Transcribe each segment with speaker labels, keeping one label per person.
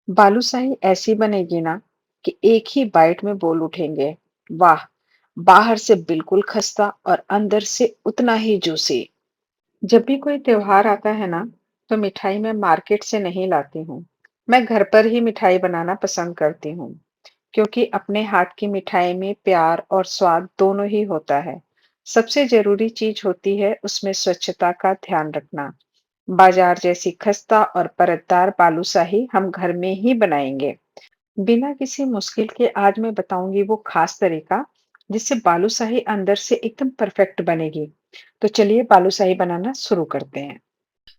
Speaker 1: बालूशाही ऐसी बनेगी ना कि एक ही बाइट में बोल उठेंगे, वाह! बाहर से बिल्कुल खस्ता और अंदर से उतना ही जूसी। जब भी कोई त्योहार आता है ना, तो मिठाई मैं मार्केट से नहीं लाती हूँ। मैं घर पर ही मिठाई बनाना पसंद करती हूँ, क्योंकि अपने हाथ की मिठाई में प्यार और स्वाद दोनों ही होता है। सबसे जरूरी चीज होती है उसमें स्वच्छता का ध्यान रखना। बाजार जैसी खस्ता और परतदार बालूशाही हम घर में ही बनाएंगे। बिना किसी मुश्किल के आज मैं बताऊंगी वो खास तरीका जिससे बालूशाही अंदर से एकदम परफेक्ट बनेगी। तो चलिए बालूशाही बनाना शुरू करते हैं।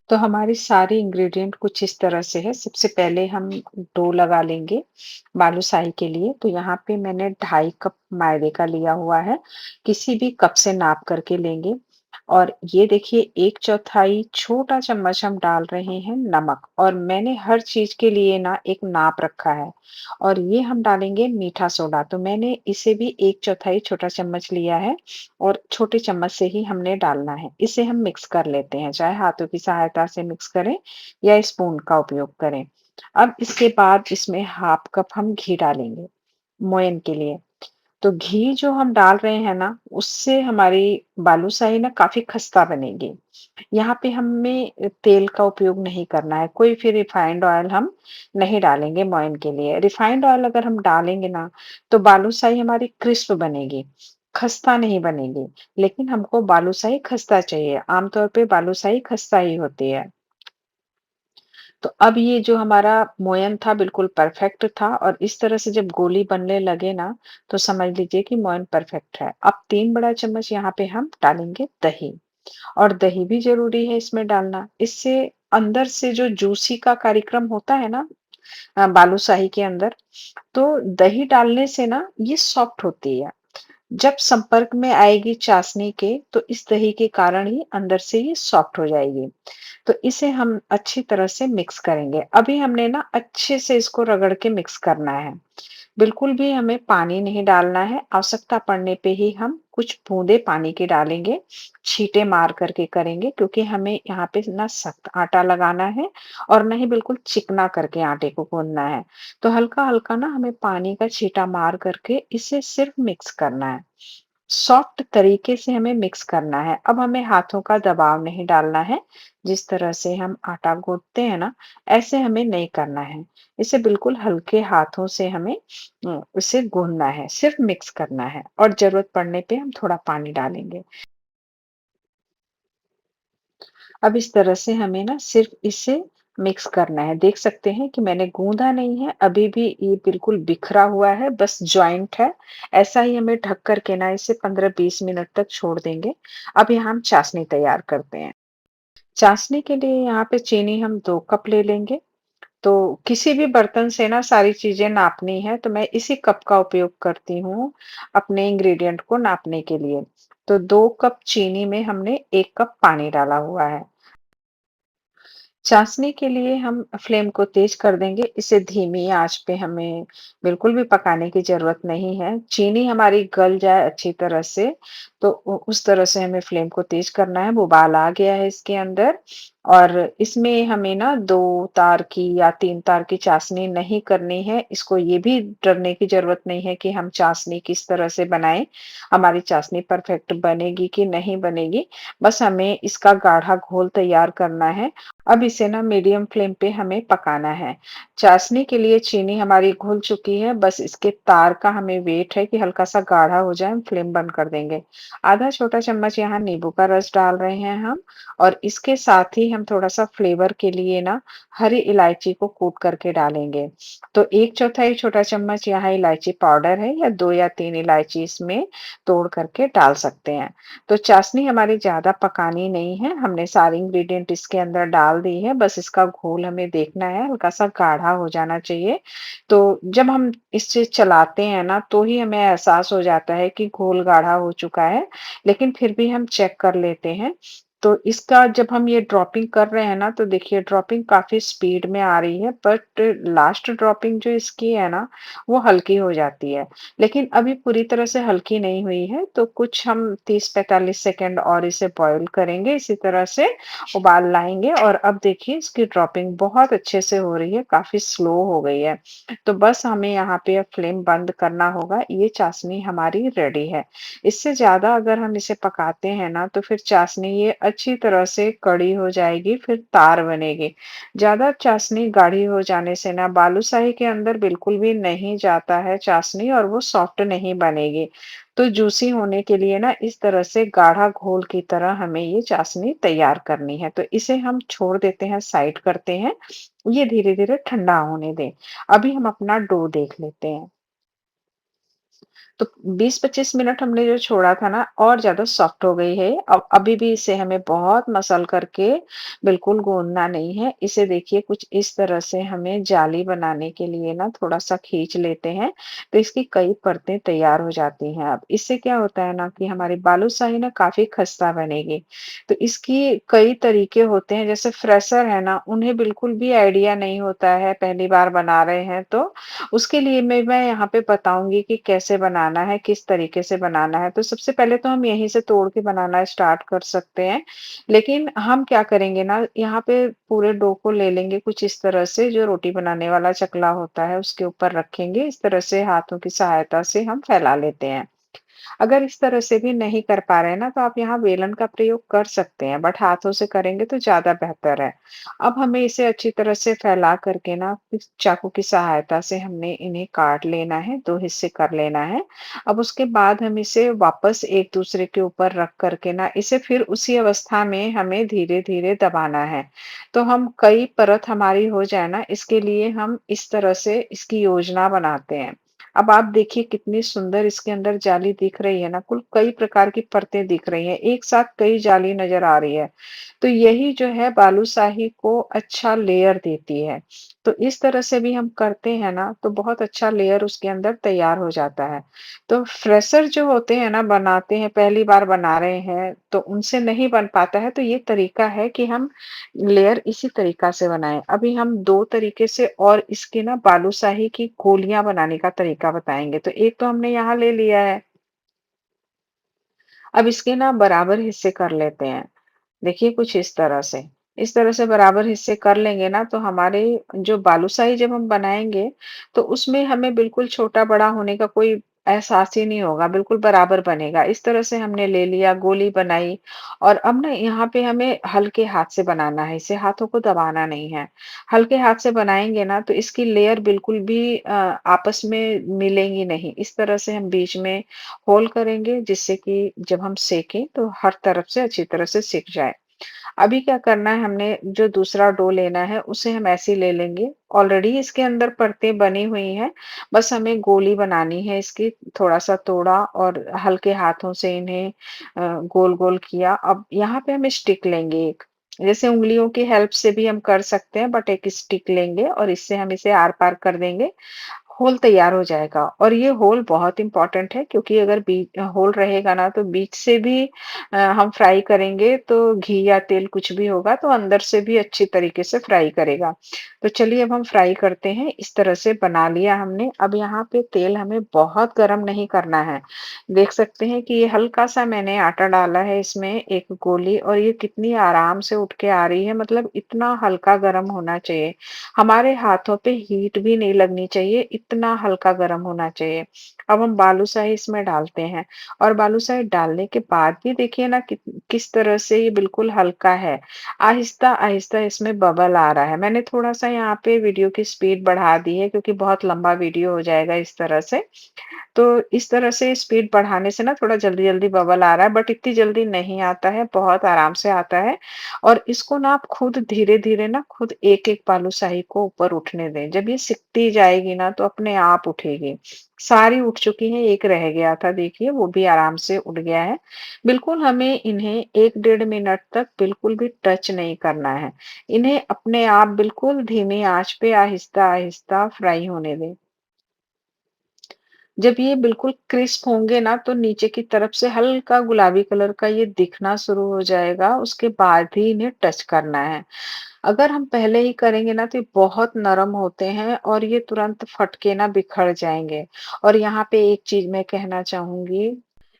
Speaker 1: तो हमारी सारी इंग्रेडिएंट कुछ इस तरह से है। सबसे पहले हम डो लगा लेंगे बालूशाही के लिए। तो यहाँ पे मैंने 2.5 कप मैदे का लिया हुआ है। किसी भी कप से नाप करके लेंगे। और ये देखिए 1/4 छोटा चम्मच हम डाल रहे हैं नमक, और मैंने हर चीज के लिए ना एक नाप रखा है। और ये हम डालेंगे मीठा सोडा, तो मैंने इसे भी 1/4 छोटा चम्मच लिया है। और छोटे चम्मच से ही हमने डालना है। इसे हम मिक्स कर लेते हैं, चाहे हाथों की सहायता से मिक्स करें या स्पून का उपयोग करें। अब इसके बाद इसमें 1/2 कप हम घी डालेंगे मोयन के लिए। तो घी जो हम डाल रहे हैं ना, उससे हमारी बालूशाही ना काफी खस्ता बनेगी। यहाँ पे हमें तेल का उपयोग नहीं करना है, कोई फिर रिफाइंड ऑयल हम नहीं डालेंगे मोयन के लिए। रिफाइंड ऑयल अगर हम डालेंगे ना, तो बालूशाही हमारी क्रिस्प बनेगी, खस्ता नहीं बनेगी। लेकिन हमको बालूशाही खस्ता चाहिए, आमतौर पे बालूशाही खस्ता ही होती है। तो अब ये जो हमारा मोयन था बिल्कुल परफेक्ट था, और इस तरह से जब गोली बनने लगे ना, तो समझ लीजिए कि मोयन परफेक्ट है। अब 3 बड़ा चम्मच यहाँ पे हम डालेंगे दही। और दही भी ज़रूरी है इसमें डालना। इससे अंदर से जो जूसी का कार्यक्रम होता है ना बालूशाही के अंदर, तो दही डालने से ना ये सॉफ्ट होती है। जब संपर्क में आएगी चाशनी के, तो इस दही के कारण ही अंदर से ये सॉफ्ट हो जाएगी। तो इसे हम अच्छी तरह से मिक्स करेंगे। अभी हमने ना अच्छे से इसको रगड़ के मिक्स करना है। बिल्कुल भी हमें पानी नहीं डालना है। आवश्यकता पड़ने पे ही हम कुछ बूंदे पानी के डालेंगे, छींटे मार करके करेंगे, क्योंकि हमें यहाँ पे ना सख्त आटा लगाना है और ना ही बिल्कुल चिकना करके आटे को गूंदना है। तो हल्का-हल्का ना हमें पानी का छींटा मार करके इसे सिर्फ मिक्स करना है। सॉफ्ट तरीके से हमें मिक्स करना है। अब हमें हाथों का दबाव नहीं डालना है। जिस तरह से हम आटा गूंथते हैं ना, ऐसे हमें नहीं करना है। इसे बिल्कुल हल्के हाथों से हमें इसे गूंथना है, सिर्फ मिक्स करना है, और ज़रूरत पड़ने पे हम थोड़ा पानी डालेंगे। अब इस तरह से हमें ना सिर्फ इसे मिक्स करना है। देख सकते हैं कि मैंने गूंदा नहीं है, अभी भी ये बिल्कुल बिखरा हुआ है, बस जॉइंट है। ऐसा ही हमें ढक कर के ना इसे 15-20 मिनट तक छोड़ देंगे। अब यहाँ हम चाशनी तैयार करते हैं। चाशनी के लिए यहाँ पे चीनी हम 2 कप ले लेंगे। तो किसी भी बर्तन से ना सारी चीज़ें नापनी है, तो मैं इसी कप का उपयोग करती हूँ अपने इंग्रेडिएंट को नापने के लिए। तो 2 कप चीनी में हमने 1 कप पानी डाला हुआ है। चाशनी के लिए हम फ्लेम को तेज कर देंगे। इसे धीमी आंच पे हमें बिल्कुल भी पकाने की ज़रूरत नहीं है। चीनी हमारी गल जाए अच्छी तरह से, तो उस तरह से हमें फ्लेम को तेज करना है। उबाल आ गया है इसके अंदर, और इसमें हमें ना 2 तार की या 3 तार की चाशनी नहीं करनी है। इसको ये भी डरने की ज़रूरत नहीं है कि हम चाशनी किस तरह से बनाएँ, हमारी चाशनी परफेक्ट बनेगी कि नहीं बनेगी। बस हमें इसका गाढ़ा घोल तैयार करना है। अब इसे ना मीडियम फ्लेम पे हमें पकाना है। चाशनी के लिए चीनी हमारी घुल चुकी है, बस इसके तार का हमें वेट है कि हल्का-सा गाढ़ा हो जाए, हम फ्लेम बंद कर देंगे। आधा छोटा चम्मच यहाँ नींबू का रस डाल रहे हैं हम, और इसके साथ ही हम थोड़ा-सा फ्लेवर के लिए ना हरी इलायची को कूट करके डालेंगे। तो 1/4 छोटा चम्मच यहाँ इलायची पाउडर है, या 2 या 3 इलायची इसमें तोड़ करके डाल सकते हैं। तो चाशनी हमारी ज़्यादा पकानी नहीं है, हमने सारे इंग्रीडिएंट इसके अंदर डाल दी है, बस इसका घोल हमें देखना है, हल्का-सा गाढ़ा हो जाना चाहिए। तो जब हम इसे चलाते हैं ना, तो ही हमें एहसास हो जाता है कि घोल गाढ़ा हो चुका है, लेकिन फिर भी हम चेक कर लेते हैं। तो इसका जब हम ये ड्रॉपिंग कर रहे हैं ना, तो देखिए ड्रॉपिंग काफ़ी स्पीड में आ रही है, बट लास्ट ड्रॉपिंग जो इसकी है ना, वो हल्की हो जाती है। लेकिन अभी पूरी तरह से हल्की नहीं हुई है, तो कुछ हम 30-45 सेकंड और इसे बॉयल करेंगे, इसी तरह से उबाल लाएँगे और अब देखिए इसकी ड्रॉपिंग बहुत अच्छे से हो रही है, काफ़ी स्लो हो गई है। तो बस हमें यहाँ पे अब फ्लेम बंद करना होगा, ये चाशनी हमारी रेडी है। इससे ज़्यादा अगर हम इसे पकाते हैं ना, तो फिर चाशनी ये अच्छी तरह से कड़ी हो जाएगी, फिर तार बनेगी। ज़्यादा चाशनी गाढ़ी हो जाने से ना बालूशाही के अंदर बिल्कुल भी नहीं जाता है चाशनी और वो सॉफ्ट नहीं बनेगी। तो जूसी होने के लिए ना इस तरह से गाढ़ा घोल की तरह हमें ये चाशनी तैयार करनी है। तो इसे हम छोड़ देते हैं, साइड करते हैं। ये धीरे-धीरे ठंडा होने दें। अभी हम अपना डो देख लेते हैं। तो 20-25 मिनट हमने जो छोड़ा था ना और ज़्यादा सॉफ्ट हो गई है। अब अभी भी इसे हमें बहुत मसल करके बिल्कुल गूँदना नहीं है। इसे देखिए कुछ इस तरह से हमें जाली बनाने के लिए ना थोड़ा-सा खींच लेते हैं, तो इसकी कई परतें तैयार हो जाती हैं। अब इससे क्या होता है ना कि हमारी बालूशाही ना काफ़ी खस्ता बनेगी। तो इसकी कई तरीके होते हैं, जैसे फ्रेशर है ना, उन्हें बिल्कुल भी आइडिया नहीं होता है, पहली बार बना रहे हैं तो उसके लिए मैं यहाँ पे बताऊँगी कि कैसे बनाना है, किस तरीके से बनाना है। तो सबसे पहले तो हम यहीं से तोड़ के बनाना स्टार्ट कर सकते हैं। लेकिन हम क्या करेंगे ना, यहाँ पे पूरे डो को ले लेंगे कुछ इस तरह से, जो रोटी बनाने वाला चकला होता है उसके ऊपर रखेंगे। इस तरह से हाथों की सहायता से हम फैला लेते हैं। अगर इस तरह से भी नहीं कर पा रहे हैं ना, तो आप यहाँ बेलन का प्रयोग कर सकते हैं, बट हाथों से करेंगे तो ज़्यादा बेहतर है। अब हमें इसे अच्छी तरह से फैला करके ना इस चाकू की सहायता से हमने इन्हें काट लेना है, 2 हिस्से कर लेना है। अब उसके बाद हम इसे वापस एक-दूसरे के ऊपर रख कर के ना इसे फिर उसी अवस्था में हमें धीरे-धीरे दबाना है। तो हम कई परत हमारी हो जाए ना, इसके लिए हम इस तरह से इसकी योजना बनाते हैं। अब आप देखिए कितनी सुंदर इसके अंदर जाली दिख रही है ना, कुल कई प्रकार की परतें दिख रही हैं, एक साथ कई जाली नज़र आ रही है। तो यही जो है बालूशाही को अच्छा लेयर देती है। तो इस तरह से भी हम करते हैं ना, तो बहुत अच्छा लेयर उसके अंदर तैयार हो जाता है। तो फ्रेशर जो होते हैं ना, बनाते हैं, पहली बार बना रहे हैं, तो उनसे नहीं बन पाता है, तो ये तरीका है कि हम लेयर इसी तरीका से बनाएँ। अभी हम 2 तरीके से और इसके ना बालूशाही की गोलियाँ बनाने का तरीका बताएँगे। तो एक तो हमने यहाँ ले लिया है, अब इसके ना बराबर हिस्से कर लेते हैं। देखिए कुछ इस तरह से। इस तरह से बराबर हिस्से कर लेंगे ना, तो हमारे जो बालूशाही जब हम बनाएँगे, तो उसमें हमें बिल्कुल छोटा-बड़ा होने का कोई एहसास ही नहीं होगा, बिल्कुल बराबर बनेगा। इस तरह से हमने ले लिया, गोली बनाई और अब ना यहाँ पे हमें हल्के हाथ से बनाना है, इसे हाथों को दबाना नहीं है। हल्के हाथ से बनाएँगे ना, तो इसकी लेयर बिल्कुल भी आपस में मिलेंगी नहीं। इस तरह से हम बीच में होल करेंगे, जिससे कि जब हम सेकें, तो हर तरफ से अच्छी तरह से सिक जाए। अभी क्या करना है, हमने जो दूसरा डो लेना है उसे हम ऐसे ही ले लेंगे। ऑलरेडी इसके अंदर परतें बनी हुई हैं, बस हमें गोली बनानी है इसकी। थोड़ा-सा तोड़ा और हल्के हाथों से इन्हें गोल-गोल किया। अब यहाँ पे हम स्टिक लेंगे एक, जैसे उँगलियों की हेल्प से भी हम कर सकते हैं, बट एक स्टिक लेंगे और इससे हम इसे आर-पार कर देंगे। होल तैयार हो जाएगा और ये होल बहुत इम्पोर्टेंट है, क्योंकि अगर होल रहेगा ना, तो बीच से भी हम फ्राई करेंगे तो घी या तेल कुछ भी होगा तो अंदर से भी अच्छी तरीके से फ्राई करेगा। तो चलिए अब हम फ्राई करते हैं। इस तरह से बना लिया हमने। अब यहाँ पे तेल हमें बहुत गरम नहीं करना है। देख सकते हैं कि ये हल्का-सा मैंने आटा डाला है इसमें, एक गोली, और ये कितनी आराम से उठ के आ रही है, मतलब इतना हल्का गरम होना चाहिए। हमारे हाथों पे हीट भी नहीं लगनी चाहिए, इतना हल्का गरम होना चाहिए। अब हम बालूशाही इसमें डालते हैं और बालूशाही डालने के बाद भी देखिए ना किस तरह से ये बिल्कुल हल्का है। आहिस्ता-आहिस्ता इसमें बबल आ रहा है। मैंने थोड़ा-सा यहाँ पे वीडियो की स्पीड बढ़ा दी है, क्योंकि बहुत लंबा वीडियो हो जाएगा इस तरह से। तो इस तरह से स्पीड बढ़ाने से ना थोड़ा जल्दी-जल्दी बबल आ रहा है, बट इतनी जल्दी नहीं आता है, बहुत आराम से आता है। और इसको ना आप खुद धीरे-धीरे ना खुद एक-एक बालूशाही को ऊपर उठने दें। जब ये सिकती जाएगी ना, तो अपने आप उठेगी। सारी उठ चुकी हैं, एक रह गया था, देखिए वो भी आराम से उठ गया है। बिल्कुल हमें इन्हें 1 डेढ़ मिनट तक बिल्कुल भी टच नहीं करना है। इन्हें अपने आप बिल्कुल धीमी आँच पे आहिस्ता-आहिस्ता फ्राई होने दें। जब ये बिल्कुल क्रिस्प होंगे ना तो नीचे की तरफ से हल्का गुलाबी कलर का ये दिखना शुरू हो जाएगा, उसके बाद ही इन्हें टच करना है। अगर हम पहले ही करेंगे ना तो ये बहुत नरम होते हैं और ये तुरंत फट के ना बिखर जाएँगे। और यहाँ पे एक चीज़ मैं कहना चाहूँगी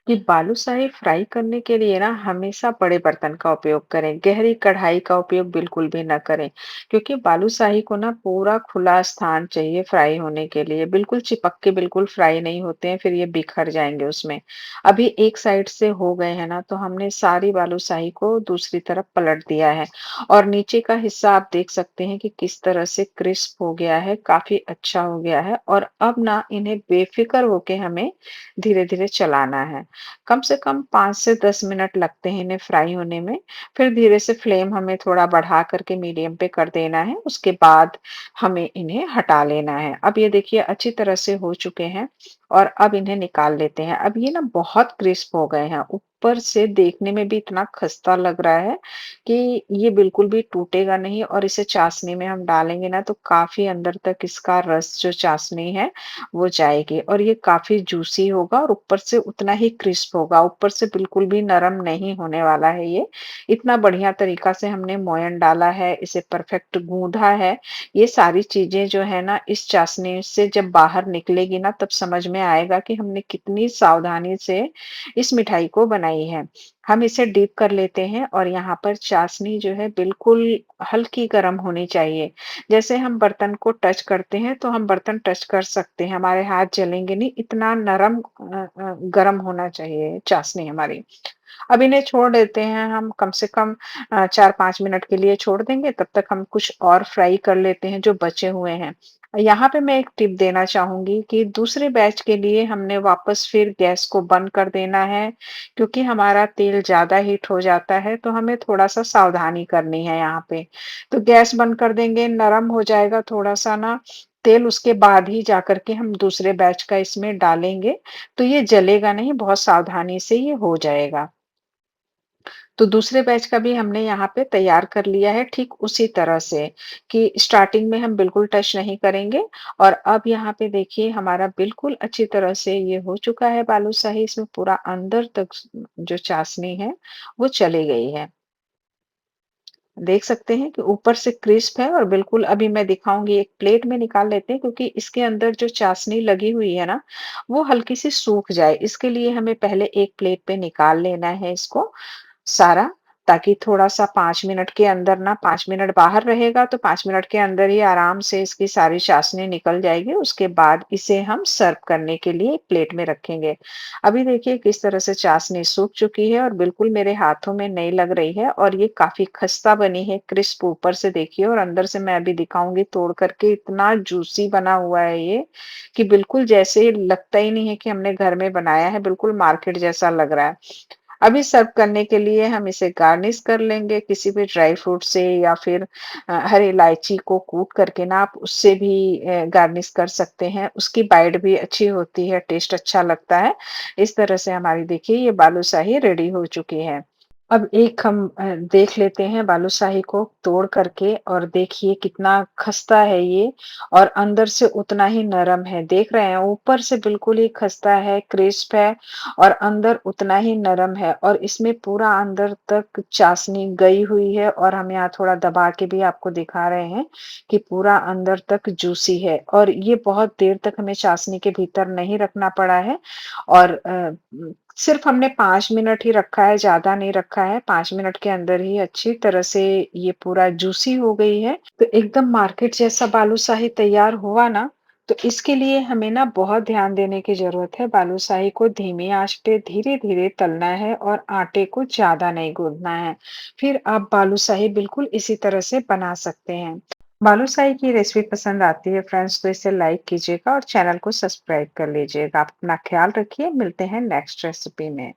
Speaker 1: कि बालूशाही फ्राई करने के लिए ना हमेशा बड़े बर्तन का उपयोग करें, गहरी कढ़ाई का उपयोग बिल्कुल भी ना करें। क्योंकि बालूशाही को ना पूरा खुला स्थान चाहिए फ्राई होने के लिए, बिल्कुल चिपक के बिल्कुल फ्राई नहीं होते हैं, फिर ये बिखर जाएँगे उसमें। अभी एक साइड से हो गए हैं ना तो हमने सारी बालूशाही को दूसरी तरफ पलट दिया है। और नीचे का हिस्सा आप देख सकते हैं कि किस तरह से क्रिस्प हो गया है, काफ़ी अच्छा हो गया है और अब ना इन्हें बेफ़िक्र होके हमें धीरे-धीरे चलाना है। कम से कम 5 से 10 मिनट लगते हैं इन्हें फ्राई होने में, फिर धीरे से फ्लेम हमें थोड़ा बढ़ा कर के मीडियम पे कर देना है, उसके बाद हमें इन्हें हटा लेना है। अब ये देखिए अच्छी तरह से हो चुके हैं और अब इन्हें निकाल लेते हैं। अब ये ना बहुत क्रिस्प हो गए हैं, ऊपर से देखने में भी इतना खस्ता लग रहा है कि ये बिल्कुल भी टूटेगा नहीं और इसे चाशनी में हम डालेंगे ना तो काफ़ी अंदर तक इसका रस जो चाशनी है वो जाएगी और ये काफ़ी जूसी होगा और ऊपर से उतना ही क्रिस्प होगा, ऊपर से बिल्कुल भी नरम नहीं होने वाला है ये। इतना बढ़िया तरीका से हमने मोयन डाला है, इसे परफेक्ट गूँधा है, ये सारी चीज़ें जो है ना इस चाशनी से जब बाहर निकलेगी ना तब समझ में आएगा कि हमने कितनी सावधानी से इस मिठाई को बनाई है। हम इसे डीप कर लेते हैं और यहाँ पर चाशनी जो है बिल्कुल हल्की गरम होनी चाहिए। जैसे हम बर्तन को टच करते हैं तो हम बर्तन टच कर सकते हैं, हमारे हाथ जलेंगे नहीं, इतना नरम गरम होना चाहिए चाशनी हमारी। अब इन्हें छोड़ देते हैं हम कम से कम 4-5 मिनट के लिए छोड़ देंगे, तब तक हम कुछ और फ्राई कर लेते हैं जो बचे हुए हैं। यहाँ पे मैं एक टिप देना चाहूँगी कि दूसरे बैच के लिए हमने वापस फिर गैस को बंद कर देना है, क्योंकि हमारा तेल ज़्यादा हीट हो जाता है, तो हमें थोड़ा-सा सावधानी करनी है यहाँ पे। तो गैस बंद कर देंगे, नरम हो जाएगा थोड़ा-सा ना तेल, उसके बाद ही जाकर के हम दूसरे बैच का इसमें डालेंगे, तो ये जलेगा नहीं, बहुत सावधानी से ये हो जाएगा। तो दूसरे बैच का भी हमने यहाँ पे तैयार कर लिया है ठीक उसी तरह से कि स्टार्टिंग में हम बिल्कुल टच नहीं करेंगे और अब यहाँ पे देखिए हमारा बिल्कुल अच्छी तरह से ये हो चुका है बालूशाही, इसमें पूरा अंदर तक जो चाशनी है वो चली गई है। देख सकते हैं कि ऊपर से क्रिस्प है और बिल्कुल अभी मैं दिखाऊंगी, एक प्लेट में निकाल लेते हैं क्योंकि इसके अंदर जो चाशनी लगी हुई है ना वो हल्की सी सूख जाए, इसके लिए हमें पहले एक प्लेट पे निकाल लेना है इसको सारा, ताकि थोड़ा-सा 5 मिनट के अंदर ना 5 मिनट बाहर रहेगा तो 5 मिनट के अंदर ही आराम से इसकी सारी चाशनी निकल जाएगी। उसके बाद इसे हम सर्व करने के लिए प्लेट में रखेंगे। अभी देखिए किस तरह से चाशनी सूख चुकी है और बिल्कुल मेरे हाथों में नहीं लग रही है और ये काफ़ी खस्ता बनी है, क्रिस्प ऊपर से देखिए और अंदर से मैं अभी दिखाऊँगी तोड़ करके, इतना जूसी बना हुआ है ये, कि बिल्कुल जैसे लगता ही नहीं है कि हमने घर में बनाया है, बिल्कुल मार्केट जैसा लग रहा है। अभी सर्व करने के लिए हम इसे गार्निश कर लेंगे किसी भी ड्राई फ्रूट से या फिर हरी इलायची को कूट करके ना आप उससे भी गार्निश कर सकते हैं। उसकी बाइट भी अच्छी होती है, टेस्ट अच्छा लगता है। इस तरह से हमारी देखिए ये बालूशाही रेडी हो चुकी है। अब एक हम देख लेते हैं बालूशाही को तोड़ करके और देखिए कितना खस्ता है ये और अंदर से उतना ही नरम है। देख रहे हैं ऊपर से बिल्कुल ही खस्ता है, क्रिस्प है और अंदर उतना ही नरम है और इसमें पूरा अंदर तक चाशनी गई हुई है और हम यहाँ थोड़ा दबा के भी आपको दिखा रहे हैं कि पूरा अंदर तक जूसी है और ये बहुत देर तक हमें चाशनी के भीतर नहीं रखना पड़ा है और सिर्फ हमने 5 मिनट ही रखा है, ज़्यादा नहीं रखा है। 5 मिनट के अंदर ही अच्छी तरह से ये पूरा जूसी हो गई है। तो एकदम मार्केट जैसा बालूशाही तैयार हुआ ना, तो इसके लिए हमें ना बहुत ध्यान देने की ज़रूरत है। बालूशाही को धीमी आँच पे धीरे-धीरे तलना है और आटे को ज़्यादा नहीं गूँथना है। फिर आप बालूशाही बिल्कुल इसी तरह से बना सकते हैं। बालूशाही की रेसिपी पसंद आती है फ्रेंड्स तो इसे लाइक कीजिएगा और चैनल को सब्सक्राइब कर लीजिएगा। आप अपना ख्याल रखिए, मिलते हैं नेक्स्ट रेसिपी में।